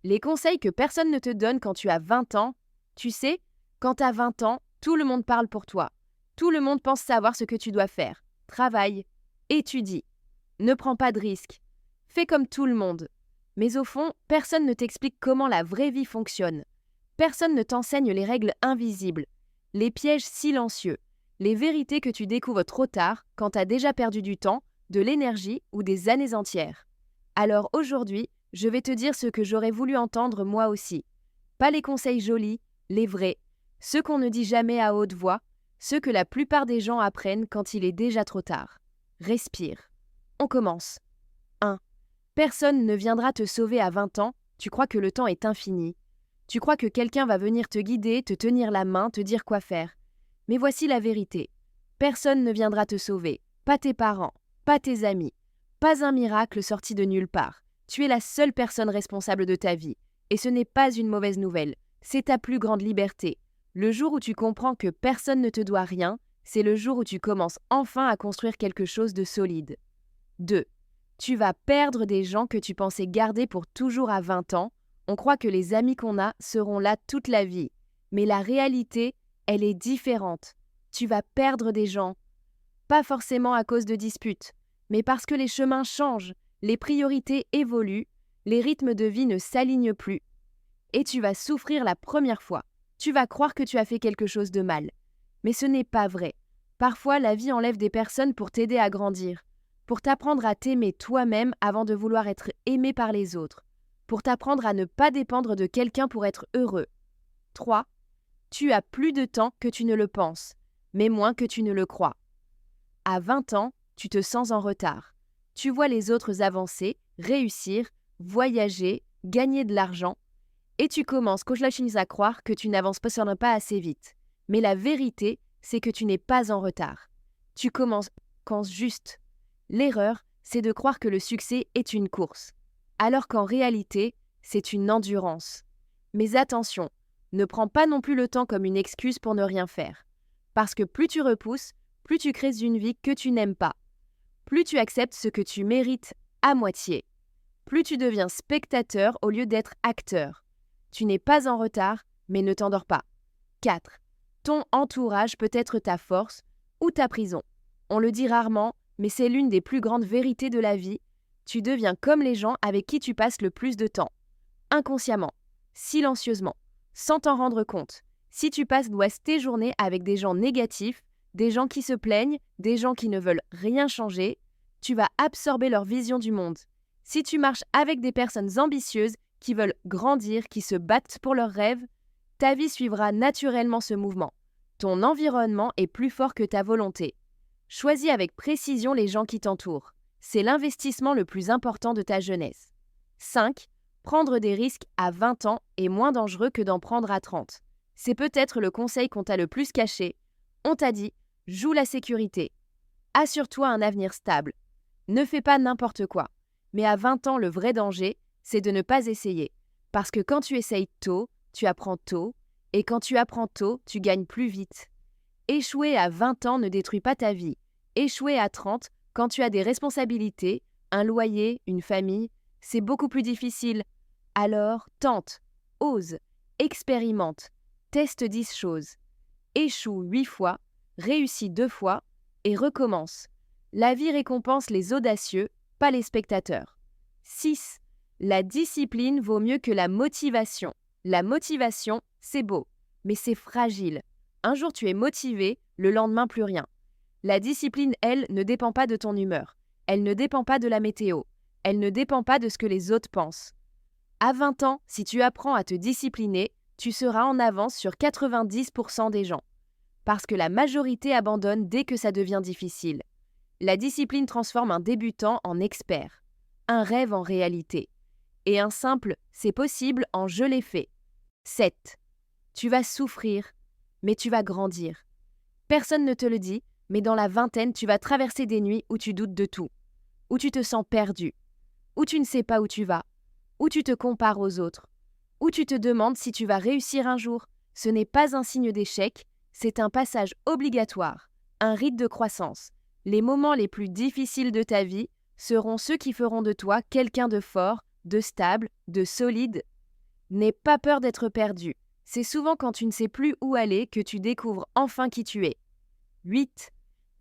Les conseils que personne ne te donne quand tu as 20 ans, tu sais, quand tu as 20 ans, tout le monde parle pour toi. Tout le monde pense savoir ce que tu dois faire. Travaille, étudie, ne prends pas de risques, fais comme tout le monde. Mais au fond, personne ne t'explique comment la vraie vie fonctionne. Personne ne t'enseigne les règles invisibles, les pièges silencieux, les vérités que tu découvres trop tard quand tu as déjà perdu du temps, de l'énergie ou des années entières. Alors aujourd'hui, je vais te dire ce que j'aurais voulu entendre moi aussi. Pas les conseils jolis, les vrais, ceux qu'on ne dit jamais à haute voix, ceux que la plupart des gens apprennent quand il est déjà trop tard. Respire. On commence. 1. Personne ne viendra te sauver à 20 ans, tu crois que le temps est infini. Tu crois que quelqu'un va venir te guider, te tenir la main, te dire quoi faire. Mais voici la vérité. Personne ne viendra te sauver, pas tes parents, pas tes amis, pas un miracle sorti de nulle part. Tu es la seule personne responsable de ta vie. Et ce n'est pas une mauvaise nouvelle, c'est ta plus grande liberté. Le jour où tu comprends que personne ne te doit rien, c'est le jour où tu commences enfin à construire quelque chose de solide. 2. Tu vas perdre des gens que tu pensais garder pour toujours à 20 ans. On croit que les amis qu'on a seront là toute la vie. Mais la réalité, elle est différente. Tu vas perdre des gens. Pas forcément à cause de disputes, mais parce que les chemins changent, les priorités évoluent, les rythmes de vie ne s'alignent plus. Et tu vas souffrir la première fois. Tu vas croire que tu as fait quelque chose de mal. Mais ce n'est pas vrai. Parfois, la vie enlève des personnes pour t'aider à grandir, pour t'apprendre à t'aimer toi-même avant de vouloir être aimé par les autres, pour t'apprendre à ne pas dépendre de quelqu'un pour être heureux. 3. Tu as plus de temps que tu ne le penses, mais moins que tu ne le crois. À 20 ans, tu te sens en retard. Tu vois les autres avancer, réussir, voyager, gagner de l'argent, et tu commences à croire que tu n'avances pas assez vite. Mais la vérité, c'est que tu n'es pas en retard. Tu commences juste. L'erreur, c'est de croire que le succès est une course, alors qu'en réalité, c'est une endurance. Mais attention, ne prends pas non plus le temps comme une excuse pour ne rien faire. Parce que plus tu repousses, plus tu crées une vie que tu n'aimes pas. Plus tu acceptes ce que tu mérites à moitié. Plus tu deviens spectateur au lieu d'être acteur. Tu n'es pas en retard, mais ne t'endors pas. 4. Ton entourage peut être ta force ou ta prison. On le dit rarement, mais c'est l'une des plus grandes vérités de la vie. Tu deviens comme les gens avec qui tu passes le plus de temps. Inconsciemment, silencieusement, sans t'en rendre compte. Si tu passes tes journées avec des gens négatifs, des gens qui se plaignent, des gens qui ne veulent rien changer, tu vas absorber leur vision du monde. Si tu marches avec des personnes ambitieuses, qui veulent grandir, qui se battent pour leurs rêves, ta vie suivra naturellement ce mouvement. Ton environnement est plus fort que ta volonté. Choisis avec précision les gens qui t'entourent. C'est l'investissement le plus important de ta jeunesse. 5. Prendre des risques à 20 ans est moins dangereux que d'en prendre à 30. C'est peut-être le conseil qu'on t'a le plus caché. On t'a dit, joue la sécurité. Assure-toi un avenir stable. Ne fais pas n'importe quoi. Mais à 20 ans, le vrai danger, c'est de ne pas essayer. Parce que quand tu essayes tôt, tu apprends tôt, et quand tu apprends tôt, tu gagnes plus vite. Échouer à 20 ans ne détruit pas ta vie. Échouer à 30, quand tu as des responsabilités, un loyer, une famille, c'est beaucoup plus difficile. Alors, tente, ose, expérimente, teste 10 choses. Échoue 8 fois, réussis 2 fois, et recommence. La vie récompense les audacieux, pas les spectateurs. 6. La discipline vaut mieux que la motivation. La motivation, c'est beau, mais c'est fragile. Un jour tu es motivé, le lendemain plus rien. La discipline, elle, ne dépend pas de ton humeur. Elle ne dépend pas de la météo. Elle ne dépend pas de ce que les autres pensent. À 20 ans, si tu apprends à te discipliner, tu seras en avance sur 90% des gens. Parce que la majorité abandonne dès que ça devient difficile. La discipline transforme un débutant en expert. Un rêve en réalité. Et un simple « c'est possible » en « je l'ai fait ». 7. Tu vas souffrir, mais tu vas grandir. Personne ne te le dit, mais dans la vingtaine, tu vas traverser des nuits où tu doutes de tout, où tu te sens perdu, où tu ne sais pas où tu vas, où tu te compares aux autres, où tu te demandes si tu vas réussir un jour. Ce n'est pas un signe d'échec, c'est un passage obligatoire, un rite de croissance. Les moments les plus difficiles de ta vie seront ceux qui feront de toi quelqu'un de fort, de stable, de solide. N'aie pas peur d'être perdu. C'est souvent quand tu ne sais plus où aller que tu découvres enfin qui tu es. 8.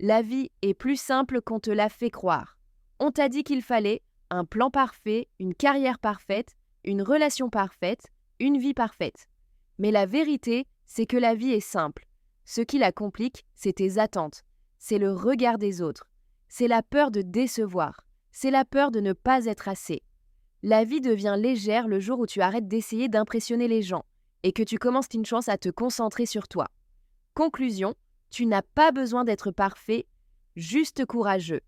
La vie est plus simple qu'on te l'a fait croire. On t'a dit qu'il fallait un plan parfait, une carrière parfaite, une relation parfaite, une vie parfaite. Mais la vérité, c'est que la vie est simple. Ce qui la complique, c'est tes attentes. C'est le regard des autres. C'est la peur de décevoir. C'est la peur de ne pas être assez. La vie devient légère le jour où tu arrêtes d'essayer d'impressionner les gens et que tu commences une chance à te concentrer sur toi. Conclusion, tu n'as pas besoin d'être parfait, juste courageux.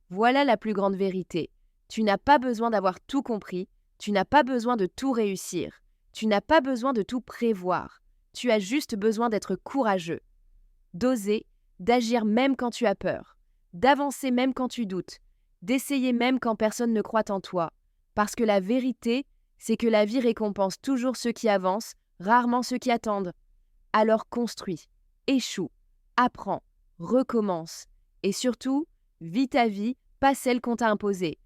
Voilà la plus grande vérité. Tu n'as pas besoin d'avoir tout compris, tu n'as pas besoin de tout réussir, tu n'as pas besoin de tout prévoir. Tu as juste besoin d'être courageux, d'oser, d'agir même quand tu as peur, d'avancer même quand tu doutes, d'essayer même quand personne ne croit en toi. Parce que la vérité, c'est que la vie récompense toujours ceux qui avancent, rarement ceux qui attendent. Alors construis, échoue, apprends, recommence. Et surtout, vis ta vie, pas celle qu'on t'a imposée.